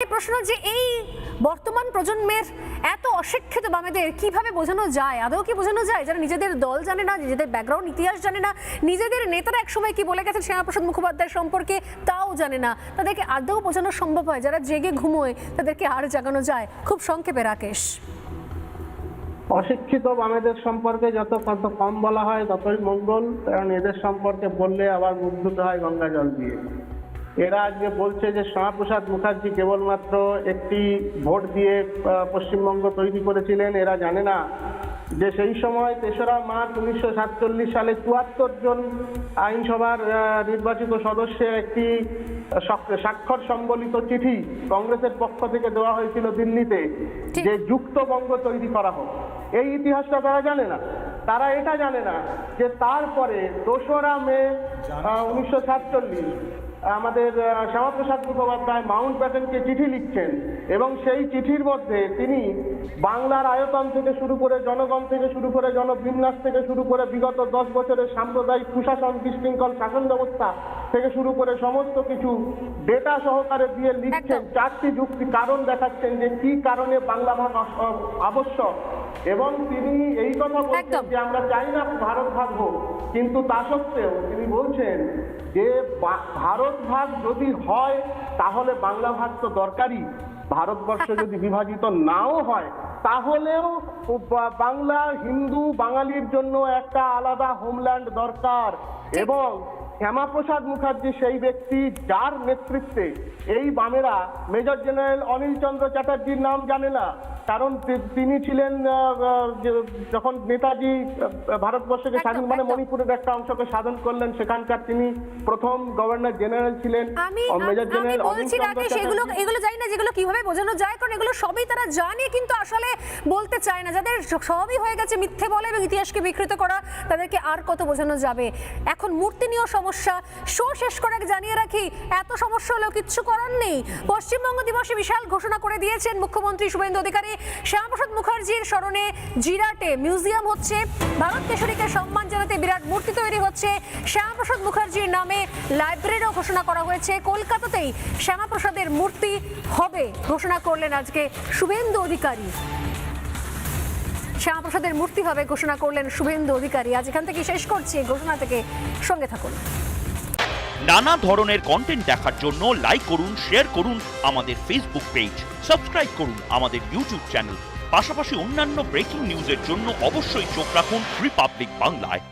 প্রশ্ন যে এই বর্তমান প্রজন্মের এত অশিক্ষিত বামেদের কিভাবে বোঝানো যায়, আদৌ কি বোঝানো যায়, যারা নিজেদের দল জানে না, নিজেদের ব্যাকগ্রাউন্ড ইতিহাস জানে না, নিজেদের নেতারা একসময় কি বলে গেছেন শ্যামাপ্রসাদ মুখোপাধ্যায় সম্পর্কে তাও জানে না, তাদেরকে আদৌ বোঝানো সম্ভব হয়? যারা জেগে ঘুমোয় তাদেরকে আর জাগানো যায়? খুব সংক্ষেপে রাকেশ। অশিক্ষিত বামেদের সম্পর্কে যত কম বলা হয় ততই মঙ্গল, কারণ এদের সম্পর্কে বললে আবার মুখ ধুতে হয় গঙ্গা জল দিয়ে। এরা আজকে বলছে যে শ্যামাপ্রসাদ মুখার্জি কেবলমাত্র একটি ভোট দিয়ে পশ্চিমবঙ্গ তৈরি করেছিলেন। এরা জানে না যে সেই সময় ৩রা মার্চ ১৯৪৭ সালে ৭৪ জন আইনসভার নির্বাচিত সদস্যের একটি স্বাক্ষর সম্বলিত চিঠি কংগ্রেসের পক্ষ থেকে দেওয়া হয়েছিল দিল্লিতে, যে যুক্তবঙ্গ তৈরি করা হোক। এই ইতিহাসটা তারা জানে না। তারা এটা জানে না যে তারপরে ২রা মে ১৯৪৭ আমাদের শ্যামাপ্রসাদ মুখোপাধ্যায় মাউন্ট ব্যাটেনকে চিঠি লিখছেন, এবং সেই চিঠির মধ্যে তিনি বাংলার আয়তন থেকে শুরু করে, জনগণ থেকে শুরু করে, জনবিন্যাস থেকে শুরু করে, বিগত 10 বছরের সাম্প্রদায়িক কুশাসন, বিশৃঙ্খল শাসন ব্যবস্থা থেকে শুরু করে সমস্ত কিছু ডেটা সহকারে দিয়ে লিখছেন। 4টি যুক্তি কারণ দেখাচ্ছেন যে কি কারণে বাংলা ভাগ আবশ্যক, এবং তিনি এই কথা বলছেন যে আমরা চাই না ভারত ভাগ হোক, কিন্তু তা সত্ত্বেও তিনি বলছেন যে ভারত ভাগ যদি হয় তাহলে বাংলা ভাগ তো দরকারি। ভারতবর্ষ যদি বিভাজিত নাও হয় তাহলেও বাংলা হিন্দু বাঙালির জন্য একটা আলাদা হোমল্যান্ড দরকার। এবং শ্যামাপ্রসাদ মুখার্জি সেই ব্যক্তি যার নেতৃত্বে এই বামেরা মেজর জেনারেল অনিল চন্দ্র চ্যাটার্জির নাম জানে না, কারণ তিনি ছিলেন যখন নেতাজি ভারতবর্ষকে স্বাধীন, মানে মণিপুরের একটা অংশকে স্বাধীন করলেন, সেখানকার তিনি প্রথম গভর্নর জেনারেল ছিলেন। মেজর জেনারেল অনিল চন্দ্র চ্যাটার্জি এগুলো জানি না যেগুলো কিভাবে বোঝানো যায়, কারণ এগুলো সবই তারা জানে কিন্তু আসলে বলতে চায় না। যাদের সবই হয়ে গেছে মিথ্যে বলে এবং ইতিহাসকে বিকৃত করা, তাদেরকে আর কত বোঝানো যাবে? এখন মূর্তি নিয়েও সমস্যা। শো শেষ করে জানিয়ে রাখি, এত সমস্যা হলেও কিচ্ছু করার নেই। পশ্চিমবঙ্গ দিবসে বিশাল ঘোষণা করে দিয়েছেন মুখ্যমন্ত্রী শুভেন্দু অধিকারী। শ্যামাপ্রসাদ মুখার্জির স্মরণে জিরাটে মিউজিয়াম হচ্ছে, ভারত কেশরীকে সম্মান জানাতে বিরাট মূর্তি তৈরি হচ্ছে, শ্যামাপ্রসাদ মুখার্জির নামে লাইব্রেরিও ঘোষণা করা হয়েছে। কলকাতাতেই শ্যামাপ্রসাদের মূর্তি হবে ঘোষণা করলেন আজকে শুভেন্দু অধিকারী। শ্যামাপ্রসাদের মূর্তি হবে ঘোষণা করলেন শুভেন্দু অধিকারী। আজ এখান থেকে শেষ করছি, ঘোষণা থেকে সঙ্গে থাকুন। নানা ধরনের কন্টেন্ট দেখার জন্য লাইক করুন, শেয়ার করুন আমাদের ফেসবুক পেজ, সাবস্ক্রাইব করুন আমাদের ইউটিউব চ্যানেল। পাশাপাশি অন্যান্য ব্রেকিং নিউজের জন্য অবশ্যই চোখ রাখুন রিপাবলিক বাংলায়।